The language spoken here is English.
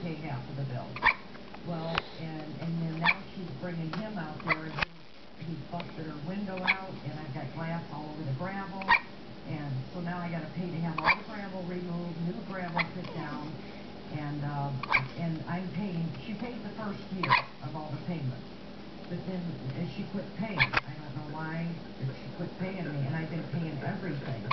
pay half of the bill. Well, and then now she's bringing him out there, and he's busted her window out, and I've got glass all over the gravel, and so now I got to pay to have all the gravel removed, new gravel put down, and I'm paying. She paid the first year of all the payments, but then she quit paying. I don't know why, but she quit paying me, and I've been paying everything.